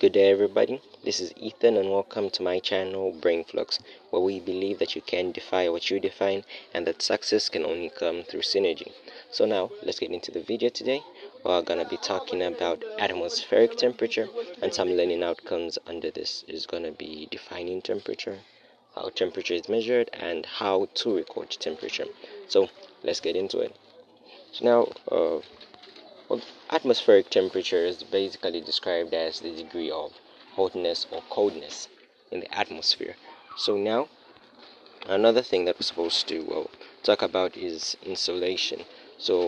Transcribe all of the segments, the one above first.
Good day, everybody. This is Ethan, and welcome to my channel, Brain Flux, where we believe that you can defy what you define and that success can only come through synergy. So, now let's get into the video today. We're gonna be talking about atmospheric temperature, and some learning outcomes under this is gonna be defining temperature, how temperature is measured, and how to record temperature. So, let's get into it. So, now, well, atmospheric temperature is basically described as the degree of hotness or coldness in the atmosphere. So now, another thing that we're supposed to talk about is insolation. So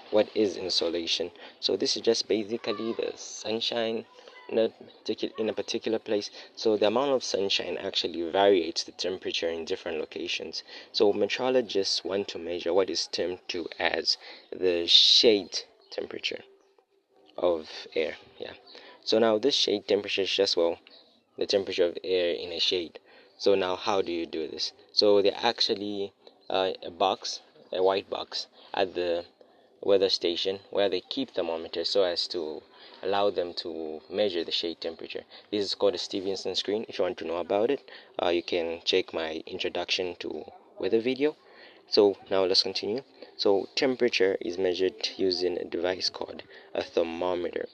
what is insolation? So this is just basically the sunshine in a particular place. So the amount of sunshine actually varies the temperature in different locations. So meteorologists want to measure what is termed to as the shade temperature of air. Yeah. So now this shade temperature is just the temperature of air in a shade. So now how do you do this? So they're actually a white box at the weather station where they keep thermometers so as to allow them to measure the shade temperature. This is called a Stevenson screen. If you want to know about it, you can check my introduction to weather video. So now let's continue. So temperature is measured using a device called a thermometer.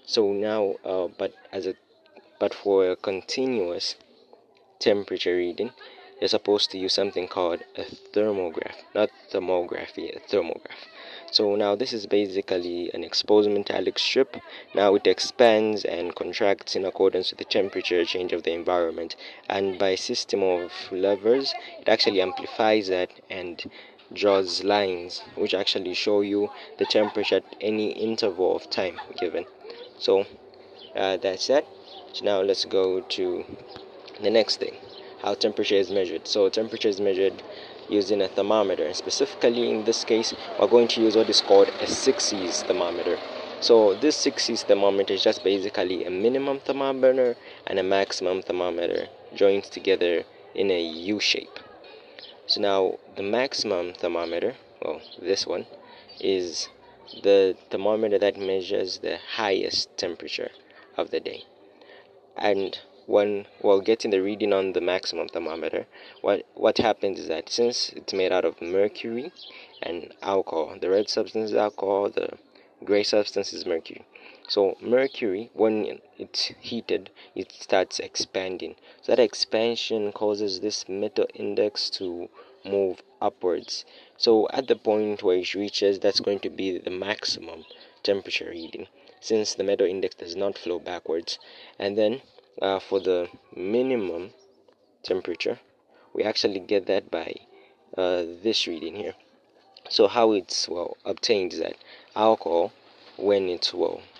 So now, but for a continuous temperature reading, you're supposed to use something called a thermograph, not thermography, a thermograph. So now this is basically an exposed metallic strip. Now it expands and contracts in accordance with the temperature change of the environment, and by a system of levers, it actually amplifies that and draws lines which actually show you the temperature at any interval of time given. So that's that. So now let's go to the next thing, how temperature is measured. So temperature is measured using a thermometer, and specifically in this case we're going to use what is called a 6's thermometer. So this 6's thermometer is just basically a minimum thermometer and a maximum thermometer joined together in a U shape. So now the maximum thermometer, this one, is the thermometer that measures the highest temperature of the day. And when getting the reading on the maximum thermometer, what happens is that since it's made out of mercury and alcohol, the red substance is alcohol, the gray substance is mercury. So mercury, when it's heated, it starts expanding. So that expansion causes this metal index to move upwards. So at the point where it reaches, that's going to be the maximum temperature reading, since the metal index does not flow backwards. And then for the minimum temperature, we actually get that by this reading here. So how it's obtained is that alcohol, when it's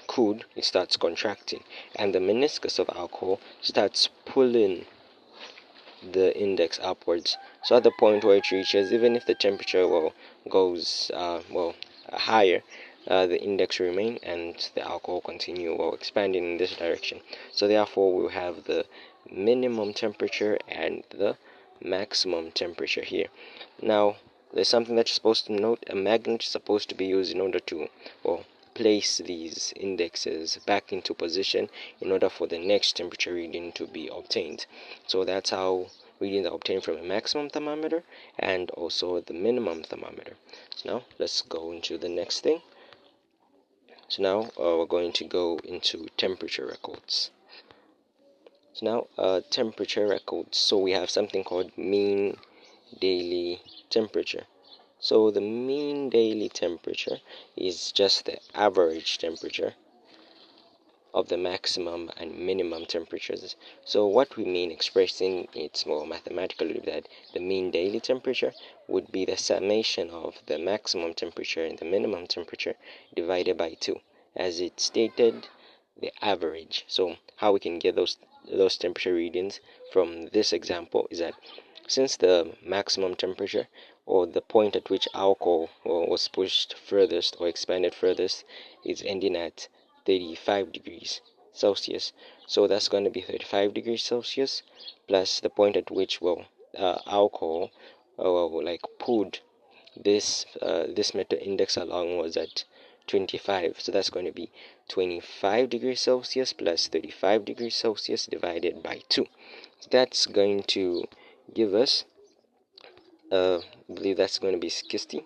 cooled, it starts contracting, and the meniscus of alcohol starts pulling the index upwards. So at the point where it reaches, even if the temperature goes higher, the index remain and the alcohol continue expanding in this direction. So therefore we'll have the minimum temperature and the maximum temperature here. Now there's something that you're supposed to note. A magnet is supposed to be used in order to place these indexes back into position in order for the next temperature reading to be obtained. So that's how readings are obtained from a maximum thermometer and also the minimum thermometer. So now let's go into the next thing. So now we're going to go into temperature records. So now temperature records. So we have something called mean daily temperature. So the mean daily temperature is just the average temperature of the maximum and minimum temperatures. So what we mean expressing it more mathematically, that the mean daily temperature would be the summation of the maximum temperature and the minimum temperature divided by 2, as it stated the average. So how we can get those temperature readings from this example is that since the maximum temperature, or the point at which alcohol was pushed furthest or expanded furthest, is ending at 35 degrees Celsius, so that's going to be 35 degrees Celsius plus the point at which alcohol pulled this metal index along was at 25. So that's going to be 25 degrees Celsius plus 35 degrees Celsius divided by 2. So that's going to give us, I believe that's going to be 60.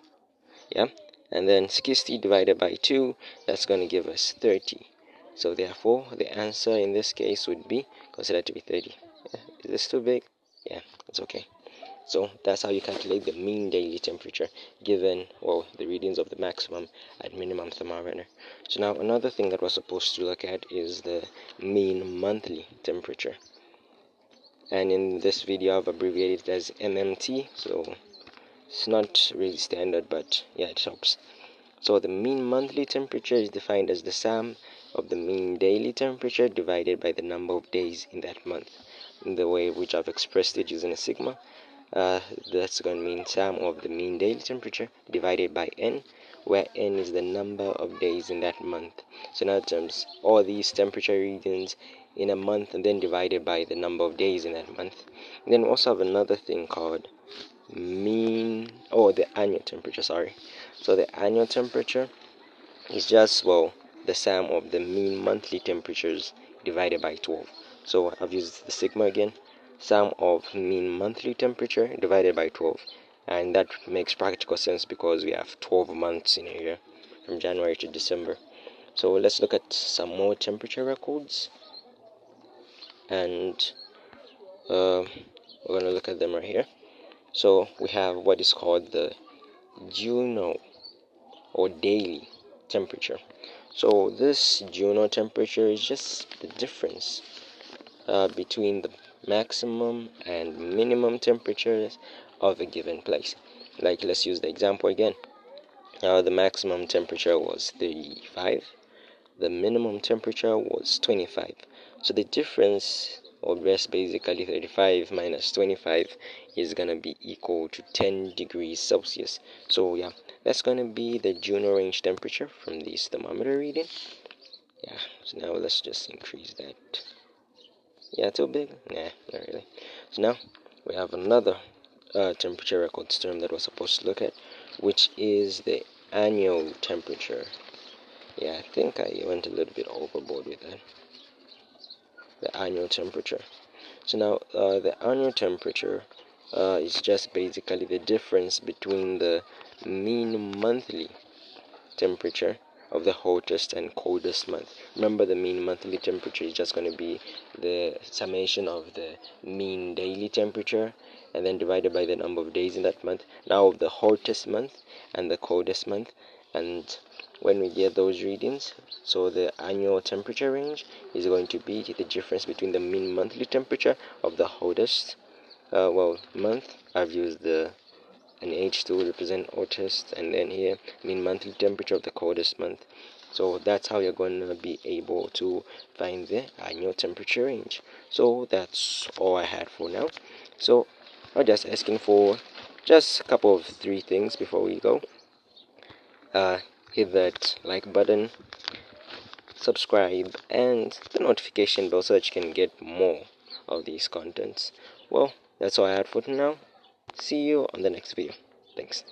Yeah, and then 60 divided by 2, that's going to give us 30. So therefore, the answer in this case would be considered to be 30. Yeah. Is this too big? Yeah, it's okay. So that's how you calculate the mean daily temperature given, well, the readings of the maximum and minimum thermometer. So now another thing that we're supposed to look at is the mean monthly temperature. And in this video I've abbreviated it as MMT, so it's not really standard, but yeah, it helps. So the mean monthly temperature is defined as the sum of the mean daily temperature divided by the number of days in that month. In the way which I've expressed it using a sigma, that's going to mean sum of the mean daily temperature divided by n, where n is the number of days in that month. So in other terms, all these temperature readings in a month and then divided by the number of days in that month. And then we also have another thing called the annual temperature, sorry. So the annual temperature is just, well, the sum of the mean monthly temperatures divided by 12. So I've used the sigma again, sum of mean monthly temperature divided by 12, and that makes practical sense because we have 12 months in a year from January to December. So let's look at some more temperature records, and we're going to look at them right here. So we have what is called the Juno or daily temperature. So this Juno temperature is just the difference between the maximum and minimum temperatures of a given place. Like, let's use the example again. The maximum temperature was 35, the minimum temperature was 25. So the difference, or just basically 35 minus 25, is going to be equal to 10 degrees Celsius. So yeah, that's going to be the Juno range temperature from this thermometer reading. Yeah, so now let's just increase that. Yeah, too big? Nah, not really. So now we have another temperature records term that we're supposed to look at, which is the annual temperature. Yeah, I think I went a little bit overboard with that. The annual temperature. So now the annual temperature is just basically the difference between the mean monthly temperature of the hottest and coldest month. Remember, the mean monthly temperature is just going to be the summation of the mean daily temperature and then divided by the number of days in that month. Now of the hottest month and the coldest month, and when we get those readings, so the annual temperature range is going to be the difference between the mean monthly temperature of the hottest month. I've used an H to represent hottest, and then here mean monthly temperature of the coldest month. So that's how you're going to be able to find the annual temperature range. So that's all I had for now. So I'm just asking for just a couple of 3 things before we go. Hit that like button, subscribe, and the notification bell so that you can get more of these contents. Well, that's all I had for now. See you on the next video. Thanks.